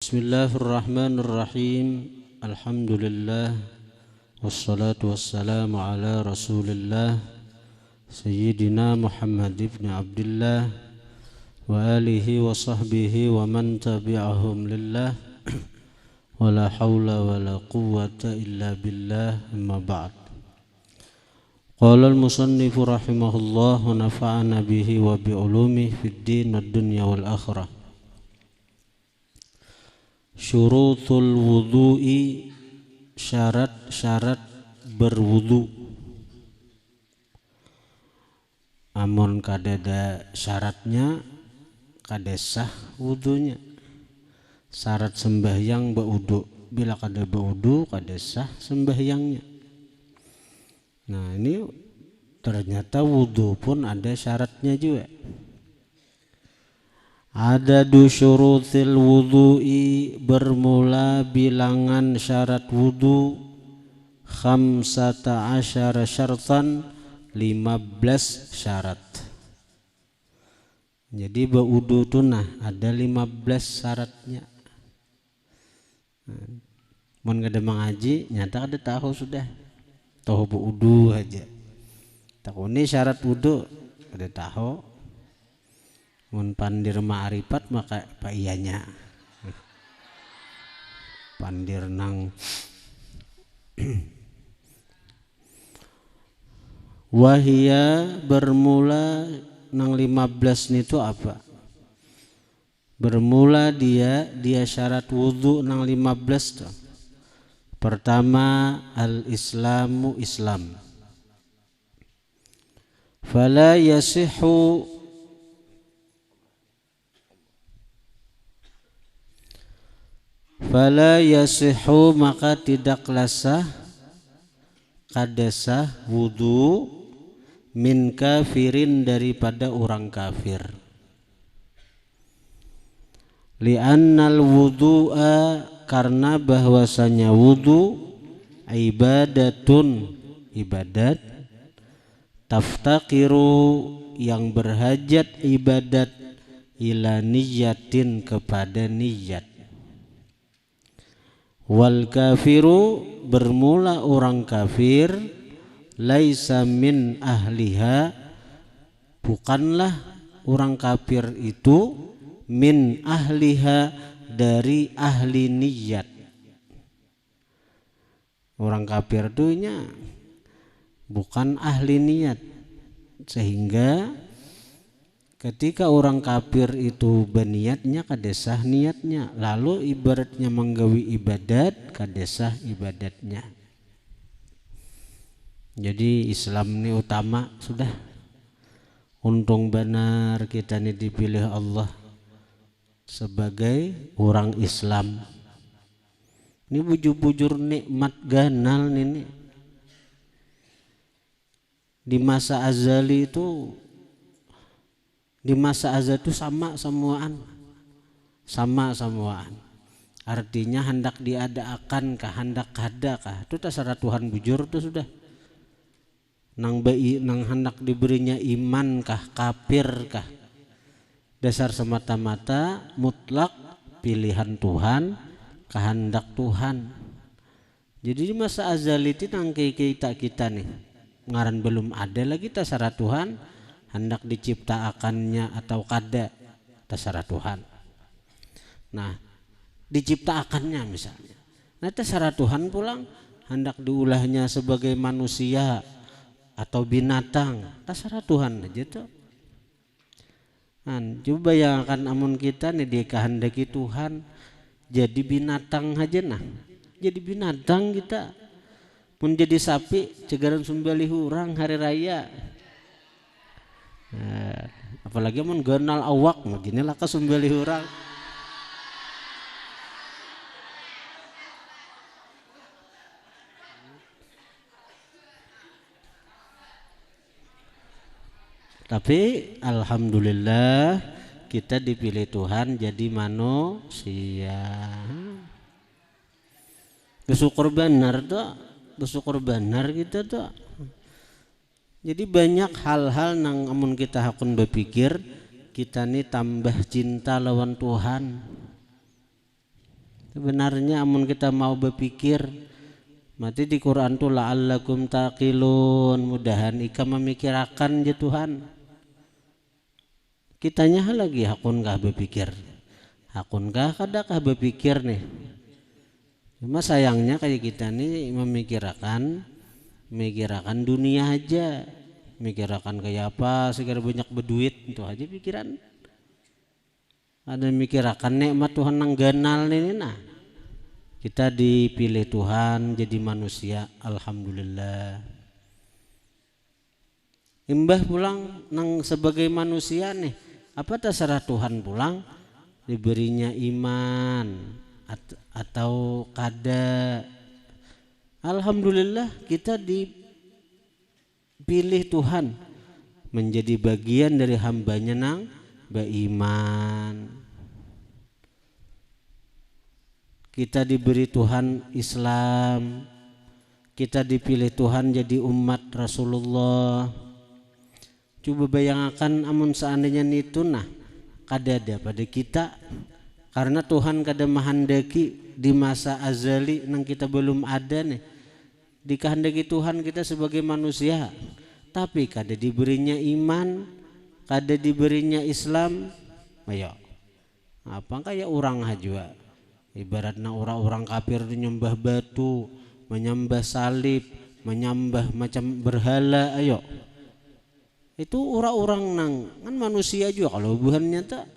Bismillahirrahmanirrahim. Alhamdulillah wassalatu wassalamu ala Rasulillah Sayyidina Muhammad ibn Abdullah wa alihi wa sahbihi wa man tabi'ahum lillah wa la hawla wa la quwwata illa billah, amma ba'd. Qala al-musannifu rahimahullah wa nafa'ana bihi wa bi'ulumihi fid din wad dunya wal akhirah. Syurutul wudu'i, syarat-syarat berwudu. Amun kadada syaratnya kada sah wudunya. Syarat sembahyang baudu, bila kada baudu kada sah sembahyangnya. Nah, ini ternyata wudu pun ada syaratnya juga. Adadu syurutil wudu'i, bermula bilangan syarat wudu, 15 syaratan, 15 syarat. Jadi berwudu itu ada 15 syaratnya. Mun kada mengaji nyata kada tahu sudah. Tahu berwudu aja. Tahu ini syarat wudu kada tahu. Mun pandir ma'rifat maka apa iyanya pandir nang wahia, bermula nang 15 itu apa? Bermula dia syarat wudu nang 15 tuh. Pertama, al-islamu, Islam. Fala yasihu maka tidaklah sah kada sah wudu min kafirin, daripada orang kafir. Li'annal wudu'a, karena bahwasanya wudu ibadatun, ibadat, taftaqiru, yang berhajat ibadat, ila niyatin, kepada niyat. Wal kafiru, bermula orang kafir, laisa min ahliha, bukanlah orang kafir itu min ahliha, dari ahli niyat. Orang kafir itu bukan ahli niat, sehingga ketika orang kafir itu berniatnya kada sah niatnya, lalu ibaratnya menggawi ibadat kada sah ibadatnya. Jadi Islam ini utama sudah. Untung benar kita ini dipilih Allah sebagai orang Islam. Ini bujur-bujur nikmat ganal ini. Di masa azali itu, di masa azal itu sama semuaan. Artinya hendak diadakan kah, hendak kada kah, itu terserah Tuhan bujur itu sudah. Nang hendak diberinya iman kah, kafir kah, dasar semata-mata mutlak pilihan Tuhan, kehendak Tuhan. Jadi di masa azal itu nang kita nih ngaran belum ada lagi terserah Tuhan, hendak diciptakannya atau kada terserah Tuhan. Nah, diciptakannya misalnya, nah terserah Tuhan pulang, hendak diulahnya sebagai manusia atau binatang, terserah Tuhan aja tuh. Nah, coba bayangkan amun kita nih dikehendaki Tuhan jadi binatang aja, nah jadi binatang kita pun jadi sapi cegaran sembelih orang hari raya. Nah, apalagi mun genal awak begini lah kesembelih orang. Tapi alhamdulillah kita dipilih Tuhan jadi manusia. Bersyukur benar tuh, bersyukur benar kita tuh. Jadi banyak hal-hal nang amun kita hakun berpikir, kita nih tambah cinta lawan Tuhan. Sebenarnya amun kita mau berpikir, mati di Quran tuh la'allakum taqilun, mudahan ika memikirakan je Tuhan. Kitanya lagi hakunkah berpikir, hakunkah kadakah berpikir nih. Cuma sayangnya kayak kita nih memikirakan dunia aja, memikirakan kayak apa, segala banyak berduit itu aja pikiran. Ada mikirakan nikmat Tuhan nang ganal ini nah. Kita dipilih Tuhan jadi manusia, alhamdulillah. Imbah pulang nang sebagai manusia nih, apa terserah Tuhan pulang diberinya iman atau kada. Alhamdulillah kita dipilih Tuhan menjadi bagian dari hambanya nang beriman. Kita diberi Tuhan Islam, kita dipilih Tuhan jadi umat Rasulullah. Coba bayangkan amun seandainya itu nah kada ada pada kita, karena Tuhan kada menghendaki di masa azali nang kita belum ada nih, dikehendaki Tuhan kita sebagai manusia, tapi kada diberinya iman, kada diberinya Islam, ayo apa kayak orang hajwa. Ibaratnya orang-orang kafir menyembah batu, menyembah salib, menyembah macam berhala, ayo. Itu orang-orang nang kan manusia juga kalau buhannya tak.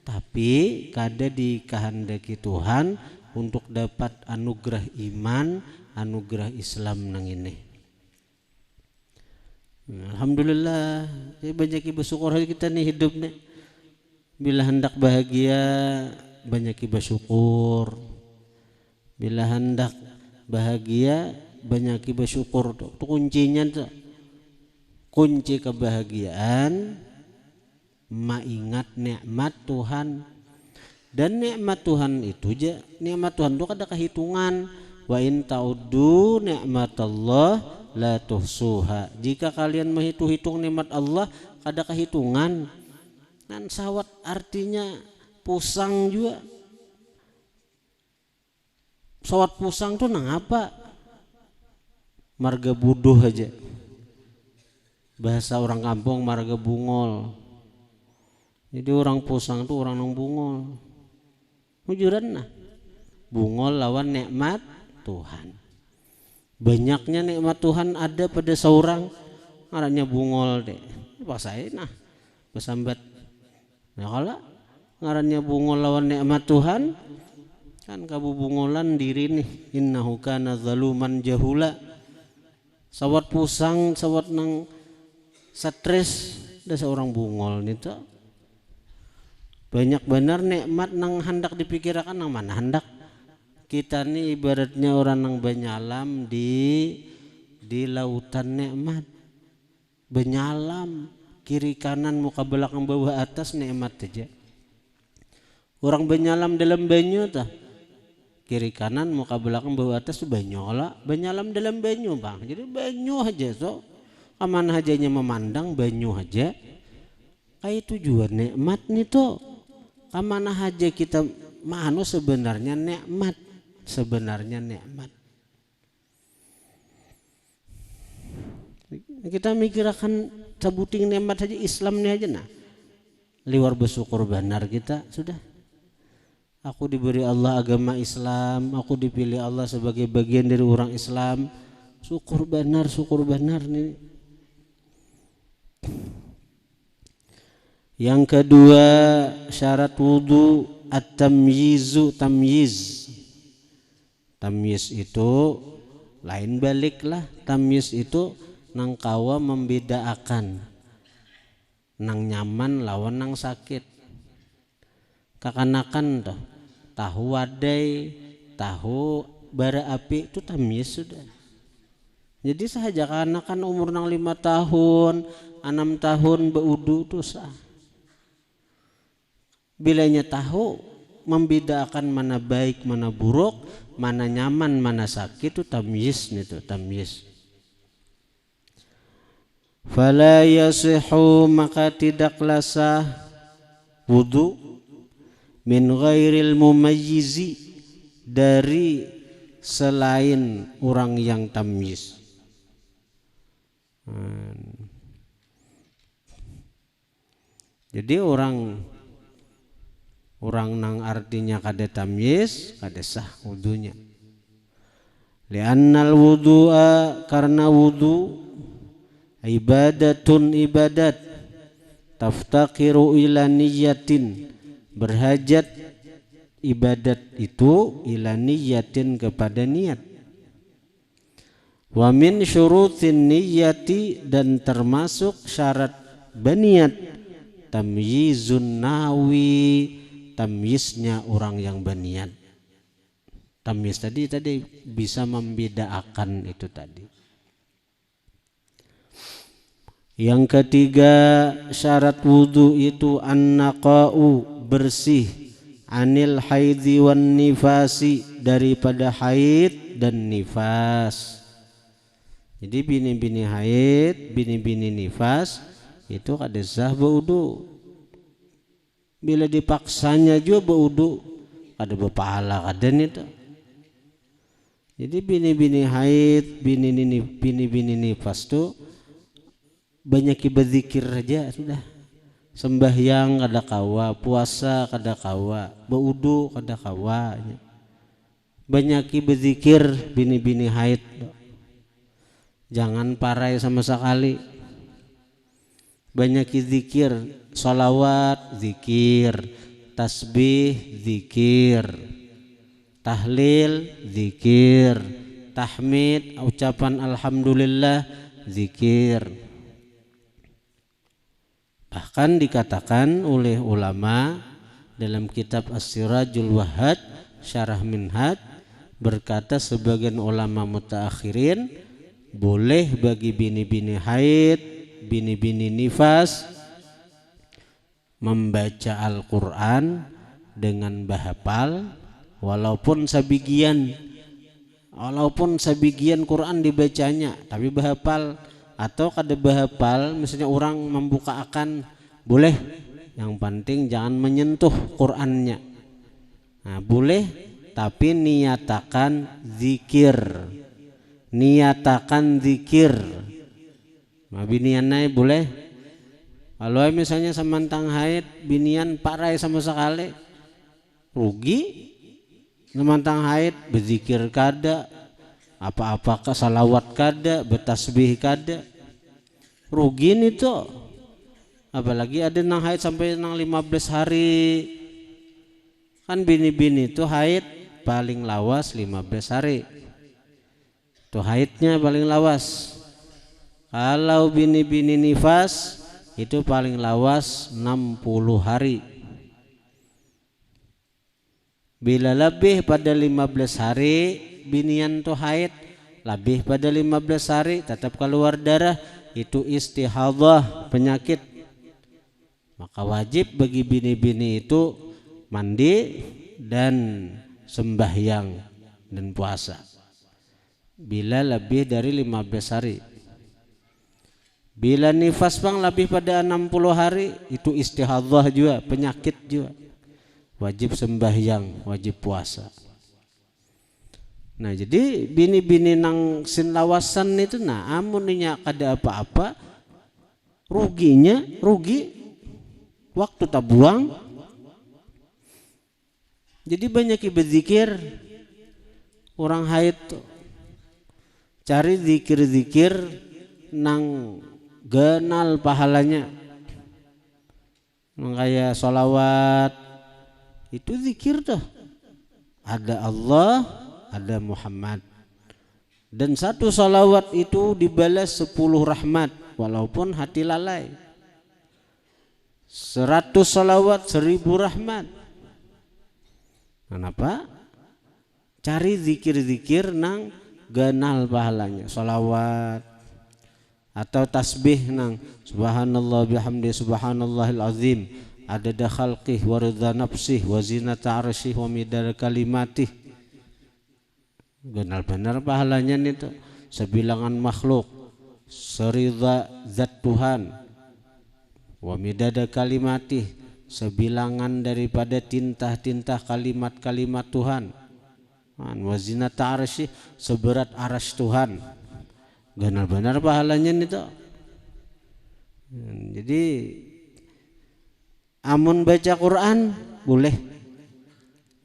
Tapi kada dikehendaki Tuhan untuk dapat anugerah iman, anugerah Islam nang ini. Alhamdulillah, banyak bersyukur kita nih hidup nih. Bila hendak bahagia banyak bersyukur, bila hendak bahagia banyak bersyukur. Itu kuncinya tuh. Kunci kebahagiaan mengingat nikmat Tuhan. Dan nikmat Tuhan itu aja, nikmat Tuhan itu kada kehitungan. Wa in ta'uddu nikmatallah la tuhsuha. Jika kalian menghitung nikmat Allah kada kehitungan. Dan sawat artinya pusang juga. Sawat pusang tuh nang apa? Marga buduh aja. Bahasa orang kampung marga bungol. Jadi orang pusang tuh orang nang bungol. Mujuran nah. Bungol lawan nikmat Tuhan. Banyaknya nikmat Tuhan ada pada seorang, ngarannya bungol deh. Pasain nah. Besambat. Nah kalau ngarannya bungol lawan nikmat Tuhan, kan kabubungolan diri nih, innahu kana zaluman jahula. Sawat pusang, sawat nang stres, ada seorang bungol nih tuh. Banyak benar nikmat nang hendak dipikirkan nang mana hendak. Kita nih ibaratnya orang nang banyalam di lautan nikmat. Banyalam kiri kanan muka belakang bawah atas nikmat aja. Orang banyalam dalam banyu tah. Kiri kanan muka belakang bawah atas tuh banyola, banyalam dalam banyu bang. Jadi banyu aja so. Aman hajanya memandang banyu aja. Kayak tujuan nikmat nih tuh. Kamana aja kita manu sebenarnya nikmat, sebenarnya nikmat. Kita mikirkan cabuting nikmat saja Islam nih aja nah. Liwar bersyukur benar kita sudah. Aku diberi Allah agama Islam, aku dipilih Allah sebagai bagian dari orang Islam. Syukur benar nih. Yang kedua syarat wudu at-tamyizu, tamyiz. Tamyiz itu lain balik lah. Tamyiz itu nang kawa membedakan nang nyaman lawan nang sakit. Kakanakan toh tahu wadai, tahu bara api itu tamyiz sudah. Jadi sahaja kanakan umur nang 5 tahun, 6 tahun beudu tuh sah. Bilanya tahu membedakan mana baik, mana buruk, mana nyaman, mana sakit itu tamyiz nih tuh tamyiz. Fala yasihu maka tidaklah sah wudu min ghairil mumayyizi dari selain orang yang tamyiz. Jadi orang nang artinya kada tamyiz, kada sah wudunya. Li'annal wudu'a, karena wudu ibadatun ibadat, taftaqiru ila niyatin, berhajat ibadat itu ila niyatin, kepada niat. Wa min syurutin niyati, dan termasuk syarat baniat, tamyizun nawi, tamyiznya orang yang baniat. Tamyiz tadi bisa membedakan itu tadi. Yang ketiga syarat wudu itu an-naqa'u, bersih, anil haidhi wan nifasi, daripada haid dan nifas. Jadi bini-bini haid, bini-bini nifas itu kada sah berwudu. Bila dipaksanya juga berwudu kada berpahala kadan itu. Jadi bini-bini haid, bini-bini nifas tuh banyak berzikir aja sudah. Sembahyang kada kawa, puasa kada kawa, berwudu kada kawa. Banyak berzikir bini-bini haid. Jangan parai sama sekali. Banyak zikir, salawat, zikir, tasbih, zikir, tahlil, zikir, tahmid, ucapan alhamdulillah, zikir. Bahkan dikatakan oleh ulama dalam kitab As-Sirajul Wahhaj Syarah Minhaj, berkata sebagian ulama mutaakhirin, boleh bagi bini-bini haid, bini-bini nifas membaca Al-Quran dengan bahapal, walaupun sebagian Quran dibacanya tapi bahapal, atau kada bahapal, misalnya orang membuka akan boleh, yang penting jangan menyentuh Qurannya. Nah, boleh, tapi niatakan zikir. Nah, biniannya boleh. Kalau misalnya samantang haid binian parai sama sekali, rugi. Samantang haid berzikir kada, apa-apa salawat kada, bertasbih kada, rugi nih tuh. Apalagi ada nang haid sampai nang 15 hari. Kan bini-bini tuh haid paling lawas 15 hari. Tuh haidnya paling lawas. Kalau bini-bini nifas itu paling lawas 60 hari. Bila lebih pada 15 hari binian tuh haid, lebih pada 15 hari tetap keluar darah, itu istihadhah, penyakit. Maka wajib bagi bini-bini itu mandi dan sembahyang dan puasa bila lebih dari 15 hari. Bila nifas bang lebih pada 60 hari, itu istihadhah juga, penyakit juga, wajib sembahyang, wajib puasa. Nah, jadi bini-bini nang sin lawasan itu, nah amunnya kada apa-apa, rugi waktu tak buang. Jadi banyak berzikir orang haid tuh. Cari zikir-zikir nang genal pahalanya, kayak sholawat itu zikir tuh, ada Allah, ada Muhammad, dan satu sholawat itu dibalas 10 rahmat walaupun hati lalai. 100 sholawat 1000 rahmat. Kenapa? Cari zikir-zikir nang ganal pahalanya, sholawat atau tasbih nang subhanallah bihamdi subhanallahil azim, adada khalqih wa ridha nafsih wa zinata arsyih wa midada kalimatih. Ganal benar pahalanya itu, sebilangan makhluk, seridha zat Tuhan, wa midada kalimatih, sebilangan daripada tintah-tintah kalimat-kalimat Tuhan. Wazinata arsy, seberat arsy Tuhan. Benar-benar pahalanya itu. Jadi amun baca Quran boleh,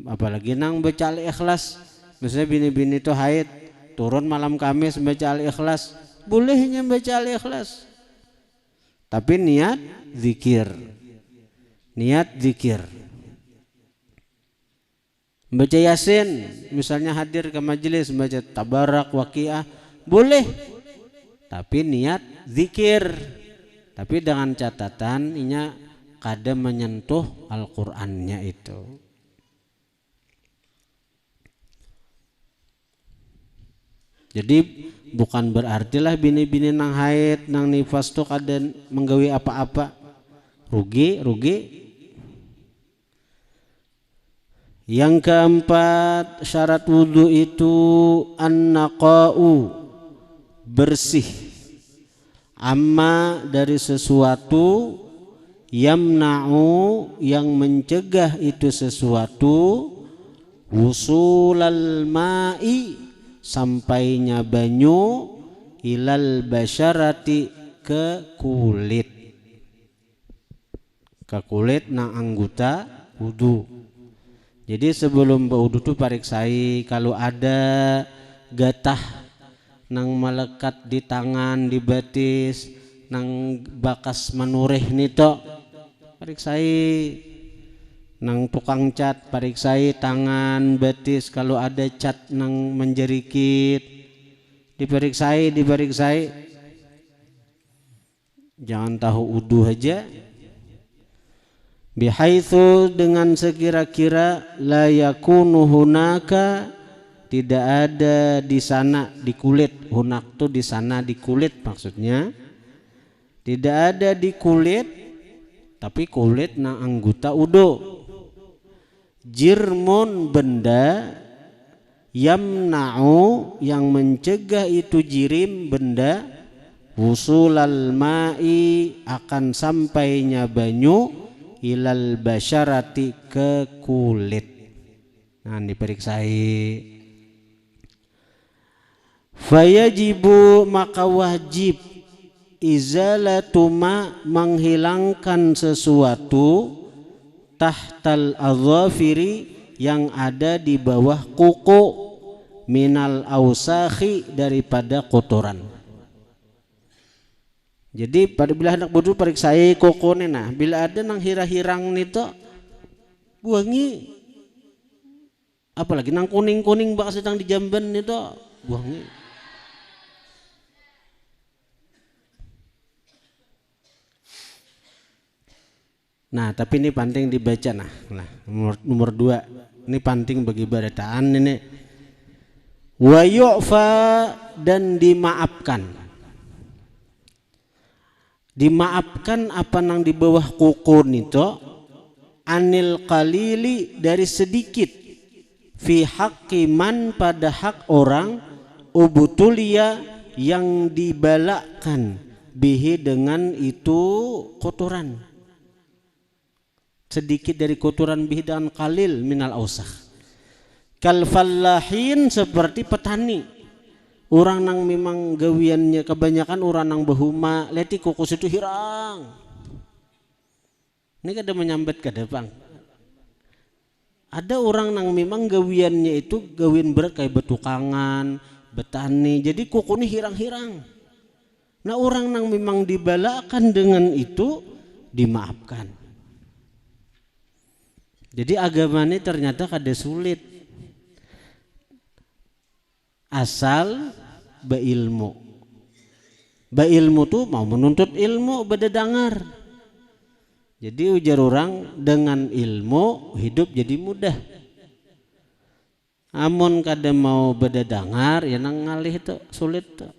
apalagi nang baca Al-Ikhlas. Misalnya bini-bini itu haid, turun malam Kamis baca Al-Ikhlas, bolehnya baca Al-Ikhlas. Tapi niat zikir. Baca Yasin, misalnya hadir ke majelis baca Tabarak, Waqiah, boleh. Tapi niat zikir. Tapi dengan catatan inya kada menyentuh Al-Qur'annya itu. Jadi bukan berartilah bini-bini nang haid, nang nifas tuh kada menggawi apa-apa. Rugi. Yang keempat, syarat wudu itu an-naqa'u, bersih, amma dari sesuatu, yamna'u yang mencegah itu sesuatu, wusulal ma'i sampainya banyu, ilal basyarati ke kulit nang anggota wudu. Jadi sebelum berwudu tuh pariksai kalau ada gatah nang melekat di tangan, di batis, nang bakas manurih nito, pariksai. Nang tukang cat pariksai tangan, batis, kalau ada cat nang menjerikit diperiksai. Jangan tahu wudu aja. Bihaitsu, dengan sekira-kira, la yakunu hunaka, tidak ada di sana, di kulit. Hunak tuh di sana, di kulit maksudnya. Tidak ada di kulit, tapi kulit nang anggota wudu. Jirmun, benda, yamna'u yang mencegah itu jirim, benda, wusulal ma'i akan sampainya banyu, ilal basyarati ke kulit. Nah, diperiksai. Fayajibu, maka wajib, izalatu ma, menghilangkan sesuatu, tahtal adzafiri yang ada di bawah kuku, minal ausakhi daripada kotoran. Jadi pada bila hendak wudu pariksai kokone, nah bila ada nang hirang-hirang nito buangi, apalagi nang kuning-kuning bak sedang di jamban nito buangi. Nah tapi ini penting dibaca. Nah nomor 2 ini penting bagi badataan ini. Wa yu'fa, dan dimaafkan. Dimaafkan apa nang di bawah kuku nito, anil qalili dari sedikit, fi haqqi man pada hak orang, ubutulia yang dibalakkan, bihi dengan itu kotoran. Sedikit dari kotoran, bihi dan qalil minal ausakh. Kal fallahin, seperti petani. Orang nang memang gawiannya kebanyakan orang nang behuma, leti kukus itu hirang. Ini kada menyambat ke depan. Ada orang nang memang gawiannya itu gawian berat kayak betukangan, betani, jadi kuku ini hirang-hirang. Nah orang nang memang dibalakan dengan itu dimaafkan. Jadi agama ini ternyata kada sulit, asal beilmu. Beilmu tuh mau menuntut ilmu, bededangar. Jadi ujar orang, dengan ilmu hidup jadi mudah. Amun kada mau bededangar ya nang ngalih itu sulit tuh.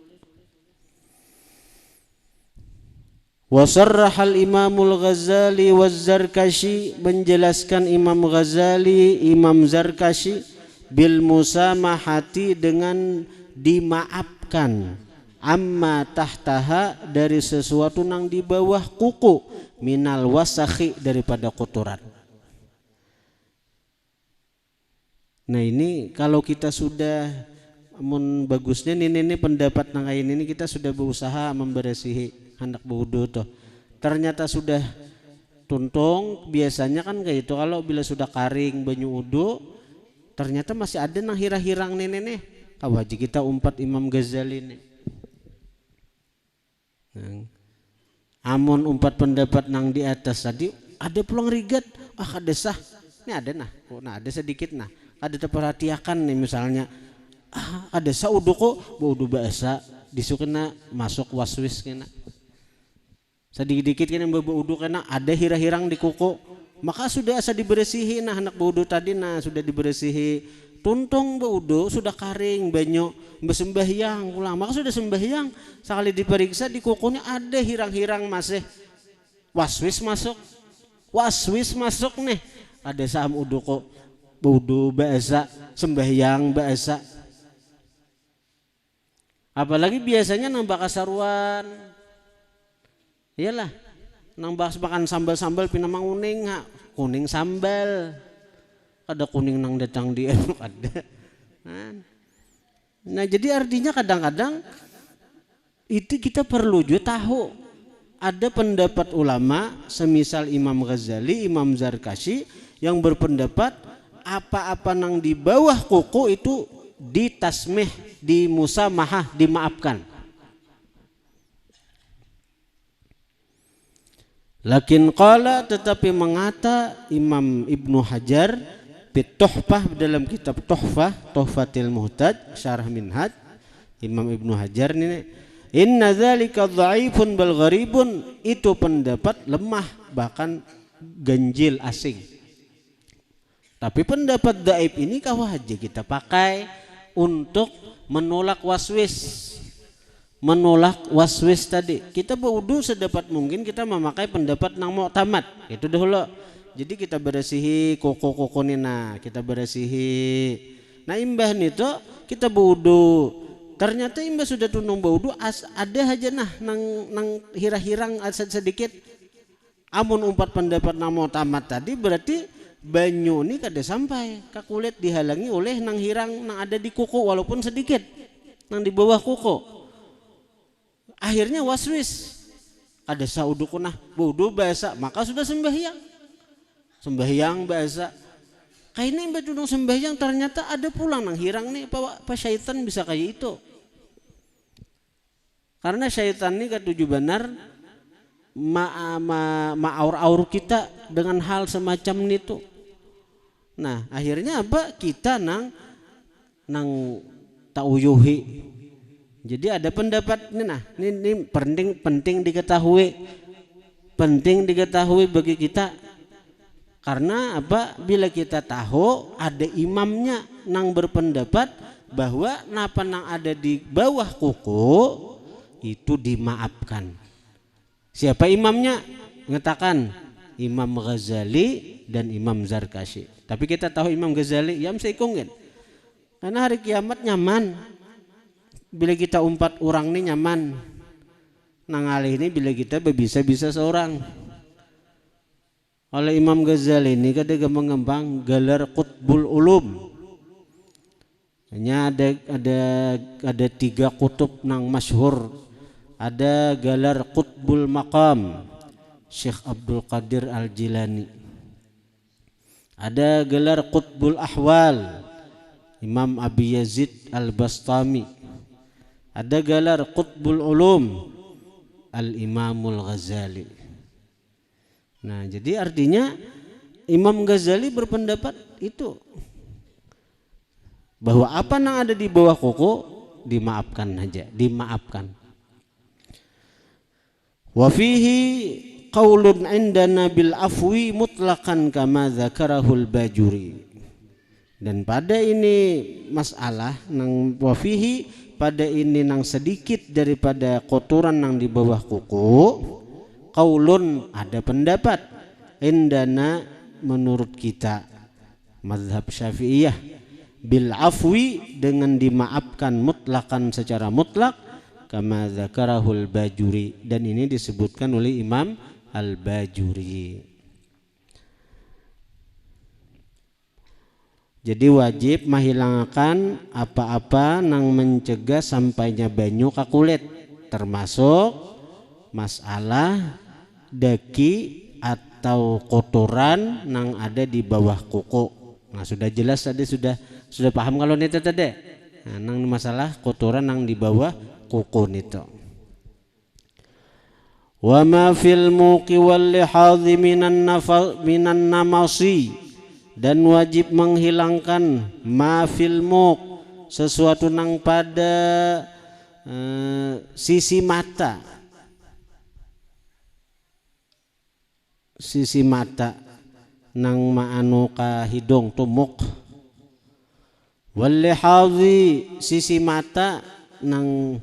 Wasarrahal Imamul Ghazali waz-Zarkashi, menjelaskan Imam Ghazali, Imam Zarkashi, bil musamahati, dengan dimaafkan, amma tahtaha dari sesuatu nang di bawah kuku, minal wasakhi daripada kotoran. Nah ini kalau kita sudah bagusnya ini pendapat nang kain ini kita sudah berusaha memberesihi hendak berwudu toh. Ternyata sudah tuntung, biasanya kan kayak itu kalau bila sudah karing banyu wudu ternyata masih ada nang hirang-hirang nih. Kawaji kita umpat Imam Ghazali nih. Amun umpat pendapat nang di atas tadi ada peluang rigat, ada sah. Ini ada ada sedikit ada terperhatikan nih misalnya ada sah udu kok udu bahasa disukena masuk waswis kena. Sedikit-dikit kena udu kena ada hira-hirang di kuku, maka sudah asa diberesihi anak udu tadi sudah diberesihi. Tuntung baudo sudah karing banyu bersembahyang ulang maka sudah sembahyang sekali diperiksa di kukunya ada hirang-hirang masih waswis masuk nih ada saham udu kok baudo bahasa sembahyang bahasa apalagi biasanya nambah kasaruan iyalah nambah makan sambal-sambal pinamang kuning sambal ada kuning nang datang di ada. Nah jadi artinya kadang-kadang itu kita perlu juga tahu ada pendapat ulama semisal Imam Ghazali, Imam Zarkashi yang berpendapat apa-apa nang di bawah kuku itu ditasmih, dimusamahah, dimaafkan. Lakin qala tetapi mengata Imam Ibnu Hajar Tuhfah dalam kitab Tuhfatil Muhtaj Syarah Minhaj Imam Ibnu Hajar ini inna dzalika dhaifun bal gharibun itu pendapat lemah bahkan ganjil asing. Tapi pendapat dhaif ini kau aja kita pakai untuk menolak waswis tadi. Kita berwudu sedapat mungkin kita memakai pendapat nang mu'tamad itu dahulu. Jadi kita beresihi koko nina, kita beresihi. Nah imbah nito kita berwudu. Ternyata imbah sudah tunung berwudu ada aja nang hirang sedikit. Amun umpat pendapat nang mu'tamad tadi berarti banyu ini kada sampai ke kulit dihalangi oleh nang hirang nang ada di kuku walaupun sedikit nang di bawah kuku. Akhirnya waswis ada sauduku wudu bahasa maka sudah sembahyang bahasa kayaknya mbak tunung sembahyang ternyata ada pulang nang hirang nih apa syaitan bisa kayak itu karena syaitan ini ketujuh benar aur kita dengan hal semacam itu. Nah akhirnya apa kita nang tauyuhi. Jadi ada pendapat ini penting diketahui bagi kita karena apa bila kita tahu ada imamnya nang berpendapat bahwa napa nang ada di bawah kuku itu dimaafkan. Siapa imamnya? Mengatakan Imam Ghazali dan Imam Zarkashi. Tapi kita tahu Imam Ghazali yang seikungin karena hari kiamat nyaman. Bila kita umpat orang ini nyaman nang alih ini bila kita bisa seorang oleh Imam Ghazali ini kadang mengembang gelar Qutbul Ulum hanya ada 3 kutub nang masyhur ada gelar Qutbul Maqam Syekh Abdul Qadir Al-Jilani ada gelar Qutbul Ahwal Imam Abi Yazid Al-Bastami ada gelar Qutbul Ulum Al-Imamul Ghazali. Nah jadi artinya Imam Ghazali berpendapat itu bahwa apa yang ada di bawah kuku dimaafkan. Wa fihi qaulun indana bil afwi mutlaqan kama dzakarahul Bajuri. Dan pada ini masalah nang wa fihi pada ini nang sedikit daripada kotoran nang di bawah kuku qaulun ada pendapat indana menurut kita mazhab Syafi'iyah bil afwi dengan dimaafkan mutlakan secara mutlak kama zakarahul Bajuri dan ini disebutkan oleh Imam Al-Bajuri. Jadi wajib menghilangkan apa-apa nang mencegah sampainya banyu ka kulit, termasuk masalah daki atau kotoran nang ada di bawah kuku. Nah sudah jelas tadi, sudah paham kalau nito tadi. Nah, nang masalah kotoran nang di bawah kuku nito. Wa ma fil muqi wal lihadhi minan namasi, dan wajib menghilangkan ma fil muq, sesuatu nang pada sisi mata, nang maanu ka hidung tumuk. Wal lihadhi, sisi mata nang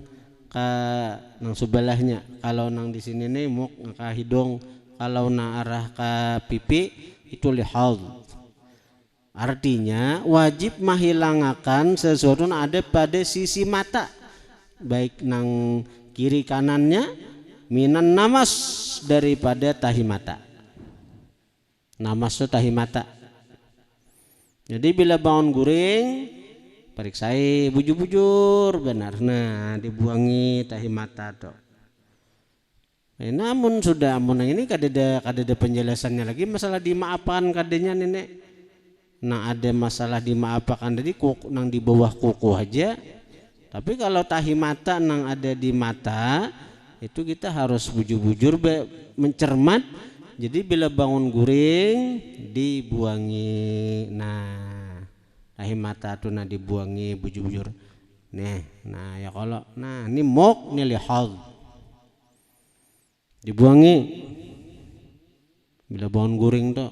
sebelahnya. Kalau nang di sini nih muk ka hidung, kalau nang arah ka pipi itu lihad. Artinya wajib menghilangkan sesuatu yang ada pada sisi mata, baik nang kiri kanannya, minan namas, daripada tahi mata. Namas itu tahi mata. Jadi bila bangun guring, periksai bujur-bujur benar, nah dibuangi tahi mata tuh. Namun sudah amun ini kadeda penjelasannya lagi, masalah dimaafkan kadenya nenek. Nah ada masalah dimaafkan jadi nang di bawah kuku aja. Tapi kalau tahi mata nang ada di mata itu kita harus bujur-bujur mencermat. Jadi bila bangun guring dibuangi. Nah tahi mata tuh nah dibuangi bujur-bujur. Nah ya kalau ini mok ini lihad, dibuangi bila bangun guring tuh.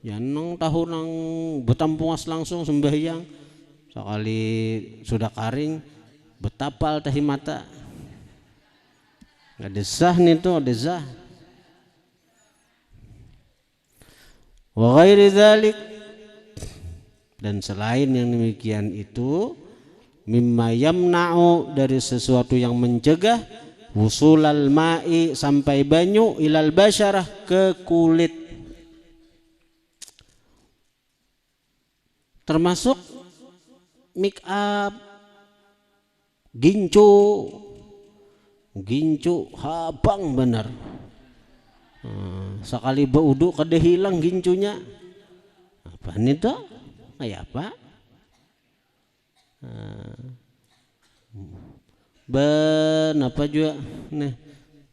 Ya nang tahu nang betampungas langsung sembahyang, sekali sudah karing betapal tahi mata. Nggak desah nih tuh, desah. Wa ghairi dzalik, dan selain yang demikian itu, mimma yamna'u, dari sesuatu yang mencegah, wusulal ma'i, sampai banyu, ilal basyarah, ke kulit. Termasuk make up, gincu habang benar. Sekali baudu kada hilang gincunya. Apa nih tuh? Kayak apa? Apa juga nih?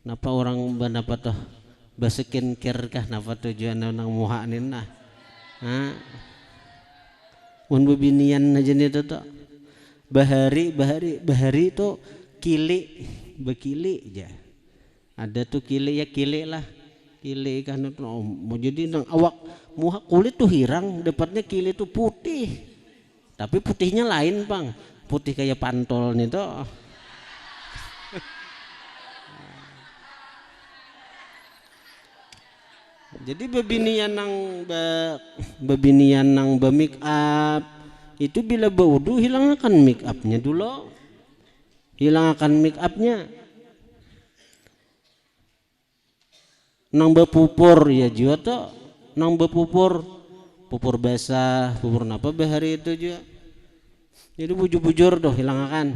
Napa orang apa tuh? Basikin care kah? Napa tujuan nang muha nina? Mun bebinian aja nih tuh. Bahari itu kili, bekili aja. Ada tuh kili ya, kili lah. Kili kan mau jadi nang awak muha kulit tuh hirang, dapatnya kili tuh putih. Tapi putihnya lain, Bang. Putih kayak pantol nih tuh. Jadi bebinian nang make up itu bila baudu hilangkan make upnya dulu. Hilangkan make upnya. Nang bepupur ya juga tuh, nang bepupur basah, pupur napa bahari itu juga. Jadi bujur-bujur doh hilangkan.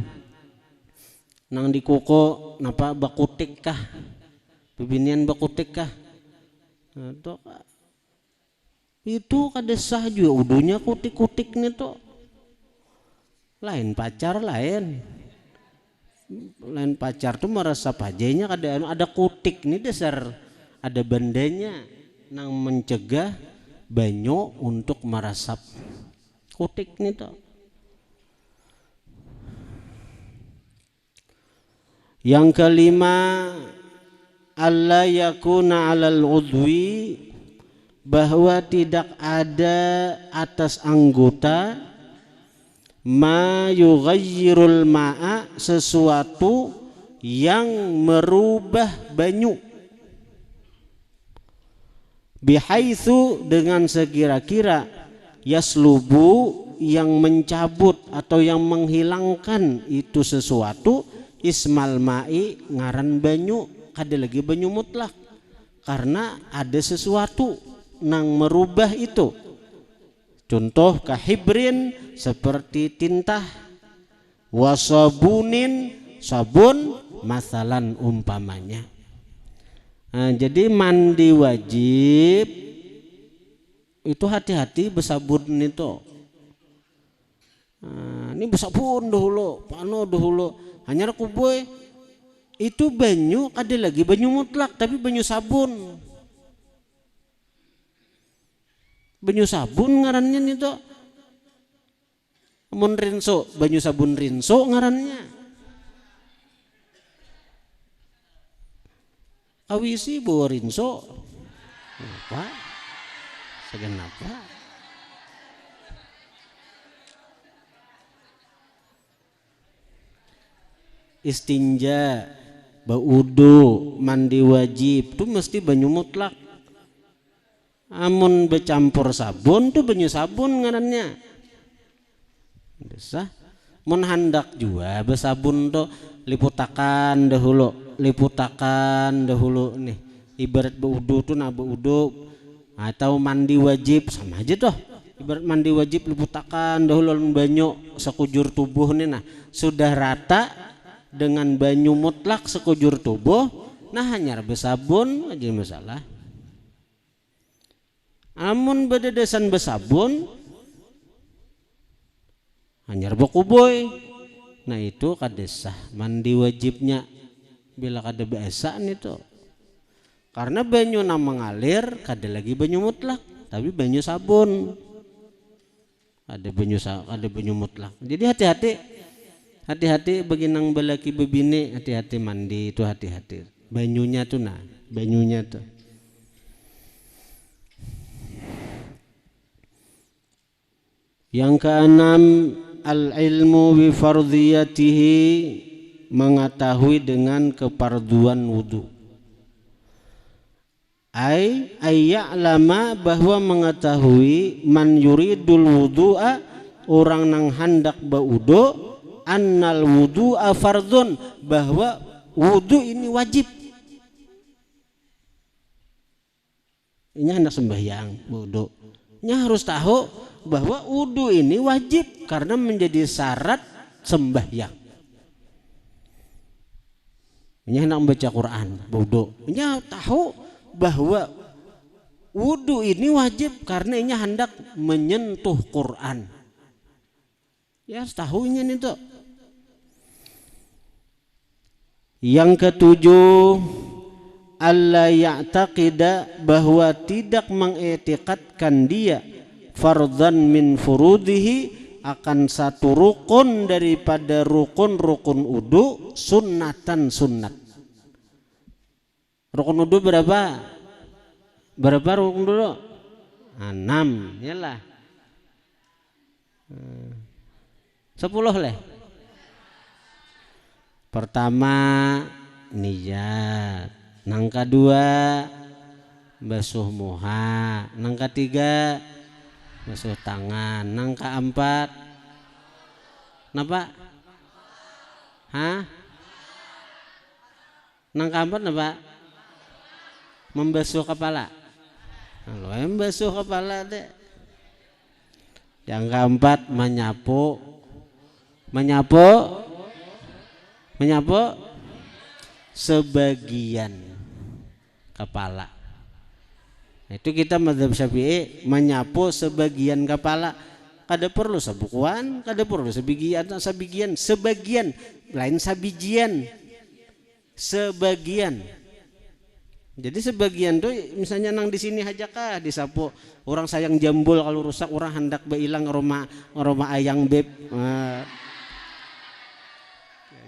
Nang di kuku napa bakutik kah? Bebinian bakutik kah? Nah, itu kada sah juga udunya kutik-kutik nih tuh. Lain pacar lain pacar tuh merasa pajanya ada kutik nih, dasar ada bandanya nang mencegah banyu untuk merasap kutik nih tuh. Yang kelima, alla yakuna 'alal udwi, bahwa tidak ada atas anggota ma yughayyirul ma'a, sesuatu yang merubah banyu, bihaitsu, dengan sekira-kira, yaslubu, yang mencabut atau yang menghilangkan itu sesuatu, ismal ma'i, ngaran banyu, kada lagi banyu mutlak, karena ada sesuatu nang merubah itu. Contoh kahibrin seperti tinta, wasabunin sabun, masalan umpamanya. Nah, jadi mandi wajib itu hati-hati besabun itu. Nah, ini besabun dahulu, pano dahulu. Hanya kuboy itu banyu, ada lagi banyu mutlak tapi banyu sabun. Banyu sabun ngarannya itu. Mun rinso, banyu sabun rinso ngarannya. Awisi bawa rinso. Apa? Segenapa? Istinja, baudu, mandi wajib itu mesti banyu mutlak. Amun bercampur sabun tuh banyu sabun ngarannya. Bisa. Mun handak juga bersabun tuh liputakan dahulu nih. Ibarat baudu tuh baudu atau mandi wajib sama aja tuh. Ibarat mandi wajib liputakan dahulu banyu sekujur tubuh nih, nah sudah rata dengan banyu mutlak sekujur tubuh, nah hanya bersabun aja masalah. Amun bededesan besabun hanyar bakuboy, nah itu kadesah mandi wajibnya bila kada biasa itu, karena banyu na mengalir kada lagi banyu mutlak tapi banyu sabun, ada banyu mutlak. Jadi hati-hati bagi nang balaki bebini, hati-hati mandi itu, hati-hati banyunya tuh, nah banyunya tuh. Yang keenam, al-ilmu bi fardhiyatihi, mengetahui dengan keparduan wudu. Ayya'lama, bahwa mengetahui, man yuridul wudu'a, orang nang hendak baudu, annal wudu'a fardhun, bahwa wudu ini wajib. Ini hendak sembahyang wudu, ini harus tahu bahwa wudu ini wajib karena menjadi syarat sembahyang. Ini hendak membaca Quran, wudu, ini tahu bahwa wudu ini wajib karena ini hendak menyentuh Quran. Ya, tahunya itu. Yang ketujuh, alla ya'taqida, bahwa tidak mengiktikadkan dia fardhan min furudihi, akan satu rukun daripada rukun-rukun wudu, sunnatan sunnat. Rukun wudu berapa? Berapa rukun dulu? 6, yalah. 10 lah. Pertama niyat, nang kedua basuh muha, nang ketiga basuh tangan, nang keempat napa? Nang keempat napa? Membasuh kepala. Kalau membasuh kepala deh. Yang keempat menyapu sebagian kepala. Itu kita mazhab Syafi'i, menyapu sebagian kepala. Kada perlu sabukuan, kada perlu sebagian, lain sabijian, sebagian. Jadi sebagian tuh misalnya nang di sini aja kah disapu, orang sayang jambul kalau rusak, orang hendak beilang aroma ayang beb.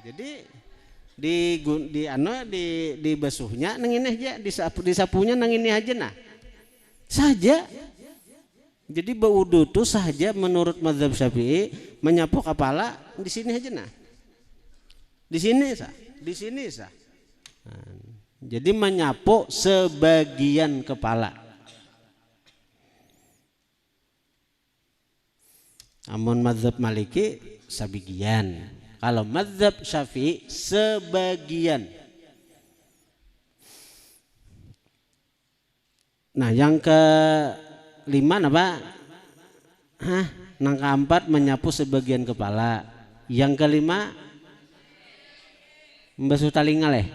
Jadi di basuhnya nang ini aja, disapunya nang ini aja nah. Saja. Jadi berwudu itu saja menurut mazhab Syafi'i, menyapu kepala di sini aja nah. Di sini sah. Jadi menyapu sebagian kepala. Amun mazhab Maliki sebagian. Kalau mazhab Syafi'i sebagian. Nah, yang ke-5 apa? Nang keempat menyapu sebagian kepala. Yang kelima membasuh talinga leh.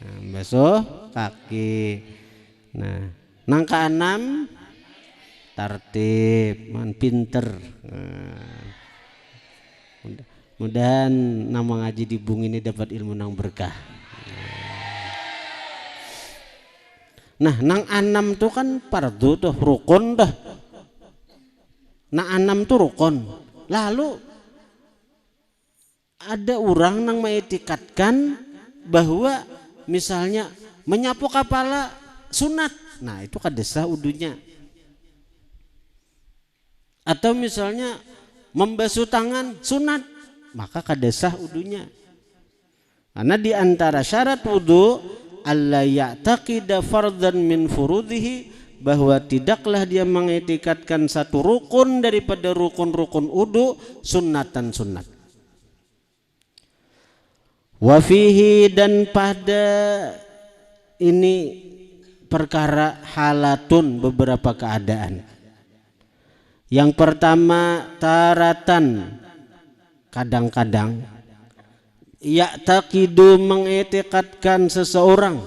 Nah, membasuh kaki. Nah, nang keenam tertib, pinter. Mudah-mudahan nama ngaji di Bung ini dapat ilmu nang berkah. Nah, nang enam tuh kan fardu tuh, rukun dah. Nang enam tuh rukun. Lalu ada orang nang mengetikatkan bahwa misalnya menyapu kepala sunat. Nah, itu kadesah udunya. Atau misalnya membasuh tangan sunat, maka kadesah udunya. Karena di antara syarat wudu alla ya'taqida fardhan min furudihi, bahwa tidaklah dia mengetikatkan satu rukun daripada rukun-rukun wudu sunnatan sunnat. Wa fihi, dan pada ini perkara halatun, beberapa keadaan. Yang pertama taratan, kadang-kadang ya'taqidu, mengetikadkan seseorang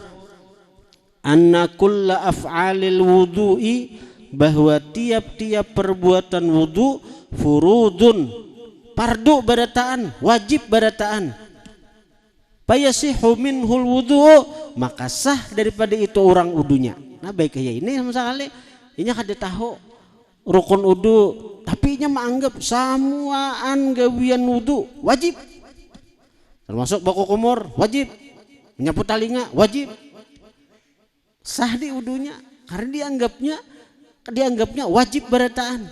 anna kulla af'alil wudu'i, bahwa tiap-tiap perbuatan wudu furudun, fardu barataan, wajib barataan. Fayasihu minhul wudu', maka sah daripada itu orang wudunya. Nah baik ya ini sama sekali ini kada tahu rukun wudu, tapi nya menganggap samuaan gawian wudu wajib, termasuk baku kumur wajib, menyapu talinga wajib, sah di wudunya karena dianggapnya wajib barataan.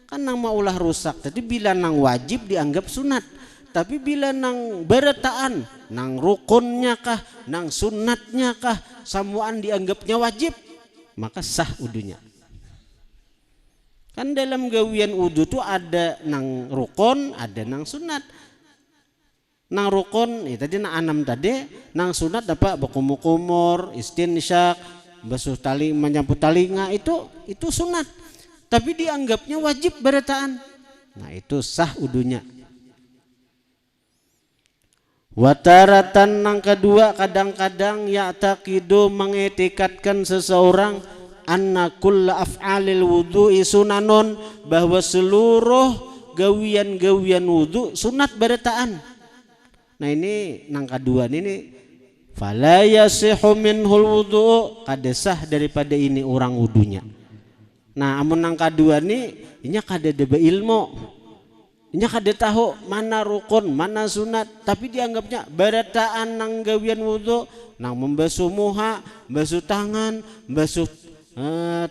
Kan nang maulah rusak, jadi bila nang wajib dianggap sunat, tapi bila nang barataan, nang rukunnya kah, nang sunatnya kah, samuan dianggapnya wajib, maka sah wudunya. Kan dalam gawian wudu tuh ada nang rukun, ada nang sunat. Nang rukun, tadi nang enam tadi, nang sunat apa bakumur, istinsyak, basuh tali, menyapu talinga, itu sunat. Tapi dianggapnya wajib barataan. Nah itu sah wudunya. Wataratan nang kedua, kadang-kadang ya'taqidu, mengetikatkan seseorang anna kulla af'alil wudu'i sunanun, bahwa seluruh gawian-gawian wudu sunat barataan. Nah ini nang kedua ini fala yasihu minhul wudu', kadesah daripada ini orang wudunya. Nah amun nang kedua ini inya kada ada ilmu, inya kada tahu mana rukun mana sunat, tapi dianggapnya barataan nang gawian wudu, nang membasuh muha, membasuh tangan, membasuh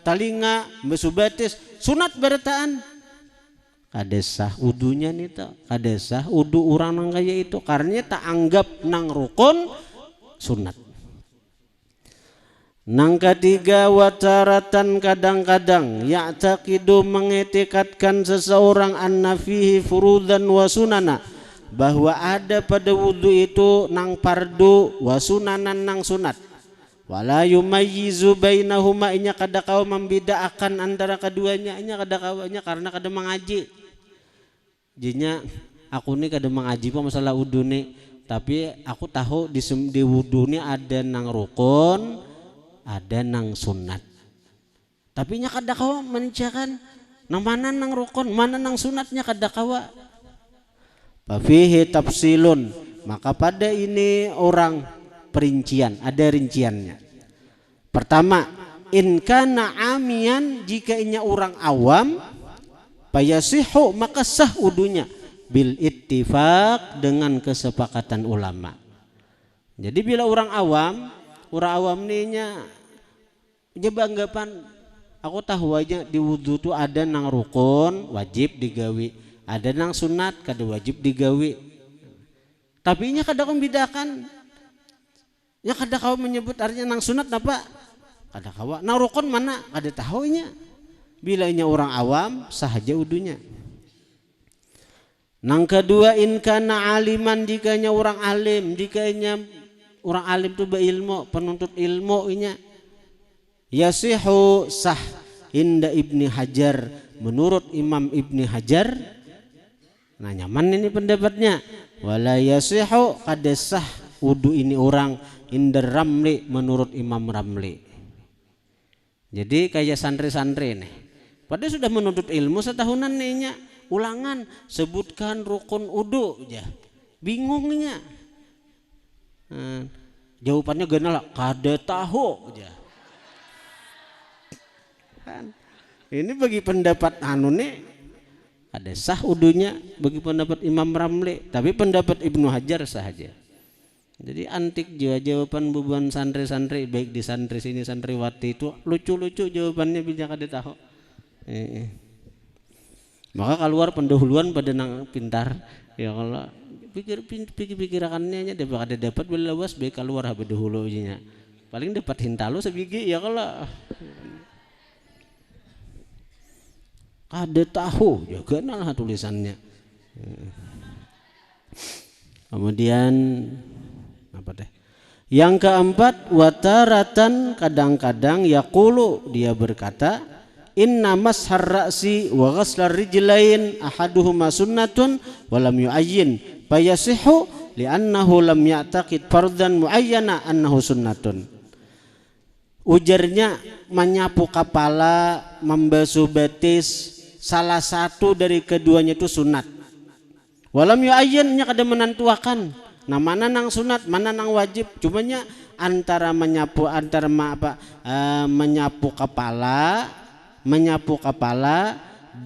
talinga, membasuh batis, sunat barataan. Kadesah wudunya nih tuh, kadesah wudu orang nang kaya itu, karena tak anggap nang rukun sunat. Nang ketiga wataratan, kadang-kadang ya'taqidu, mengetikatkan seseorang anna fihi furudan wa sunana, bahwa ada pada wudu itu nang fardu wa sunanan, nang sunat. Wala yumayyizu bainahuma, inya kada kau membedakan antara keduanya, inya kada kawanya karena kada mengaji. Jinya aku nih kada mengaji apa masalah wudu nih, tapi aku tahu di wudu nih ada nang rukun, ada nang sunat. Tapi nya kada kau mencakan nang mana nang rukun, mana nang sunatnya kada kawa. Fafihi tafsilun, maka pada ini orang perincian, ada rinciannya. Pertama, in kana amian, jika inya orang awam, fayasihu, maka sah wudunya bil ittifaq, dengan kesepakatan ulama. Jadi bila orang awam nih nya banggapan, aku tahu aja di wudu tuh ada nang rukun wajib digawi, ada nang sunat kada wajib digawi. Tapi nya kada membedakan. Ya kada kau menyebut artinya nang sunat apa? Kada kawa. Nang rukun mana? Kada tahu nya. Bila nya orang awam sahaja wudunya. Nang kedua, in kana aliman, jika nya orang alim, jika nya orang alim tu berilmu, penuntut ilmu nya. Yasihu sah inda Ibni Hajar, menurut Imam Ibni Hajar. Nah nyaman ini pendapatnya. Wala yasihu kadesah wudu ini orang indar Ramli menurut Imam Ramli. Jadi kayak santri-santri nih. Padahal sudah menuntut ilmu setahunan nih ulangan sebutkan rukun wudu ya. Bingungnya. Jawabannya gana lah kada tahu aja. Kan ini bagi pendapat nih ada sah udunya bagi pendapat Imam Ramli, tapi pendapat Ibnu Hajar saja. Jadi antik jawaban beban santri-santri baik di santri sini santriwati itu lucu-lucu jawabannya bisa kada tahu. Maka keluar pendahuluan pada nang pintar ya kalau pikir-pikirakannya daripada dapat belawas baik keluar habis dahulu nya. Paling dapat hintalo sebiji ya kalau kada tahu ya kenal tulisannya. Kemudian apa deh? Yang keempat wataratan kadang-kadang yaqulu dia berkata inna mashar ra'si wa ghaslar rijlain ahaduhuma sunnatun wa lam yu'ayyin fayasihu li'annahu lam ya'taqid fardan muayyana annahu sunnatun. Ujarnya menyapu kepala, membasuh betis salah satu dari keduanya itu sunat. Walam yu'ayyannya kada menentuakan. Nah mana nang sunat, mana nang wajib. Cumanya antara menyapu kepala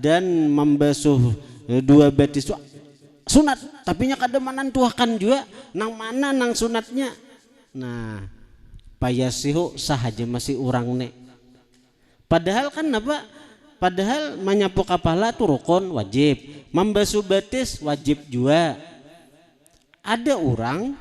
dan membasuh dua betis itu sunat. Tapi nya kada menentuakan juga nang mana nang sunatnya. Nah payasihu sahaja masih orang nek. Padahal kan apa? Padahal menyapu kepala itu rukun wajib, membasuh betis wajib juga. Ada orang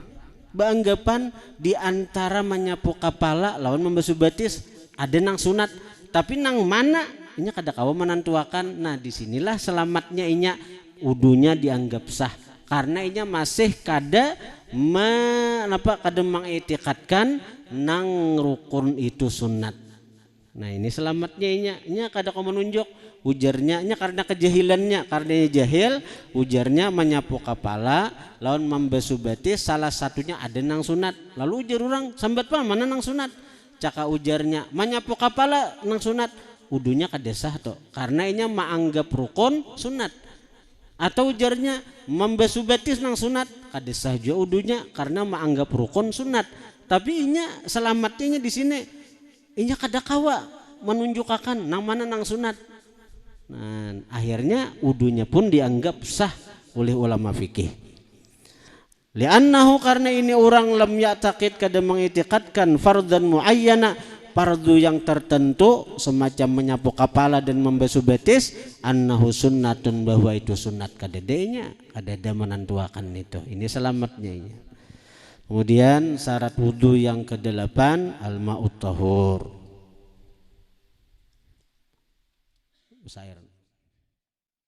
beranggapan di antara menyapu kepala lawan membasuh betis ada nang sunat, tapi nang mana inya kada kawa menentuakan. Nah disinilah selamatnya inya wudunya dianggap sah karena inya masih kada kada mengiktikadkan nang rukun itu sunat. Nah ini selamatnya inya kada kau menunjuk ujarnya karena kejahilannya, karena jahil ujarnya menyapu kepala lawan membasuh betis salah satunya ada nang sunat. Lalu ujar orang sambat pa mana nang sunat? Caka ujarnya menyapu kepala nang sunat, wudunya kada sah toh karena inya menganggap rukun sunat. Atau ujarnya membasuh betis nang sunat, kada sah juga wudunya karena menganggap rukun sunat. Tapi inya selamatnya di sini inya kada kawa menunjukkan nang mana nang sunat. Nah, akhirnya wudunya pun dianggap sah oleh ulama fikih. Li'annahu karena ini orang lam ya'taqid kada mengitikadkan fardhan muayyana fardu yang tertentu semacam menyapu kepala dan membasuh betis annahu sunnatun bahwa itu sunat kadedenya kada menentuakan itu. Ini selamatnya ini. Kemudian syarat wudu yang ke-8 al-ma'ut tahur. Usair.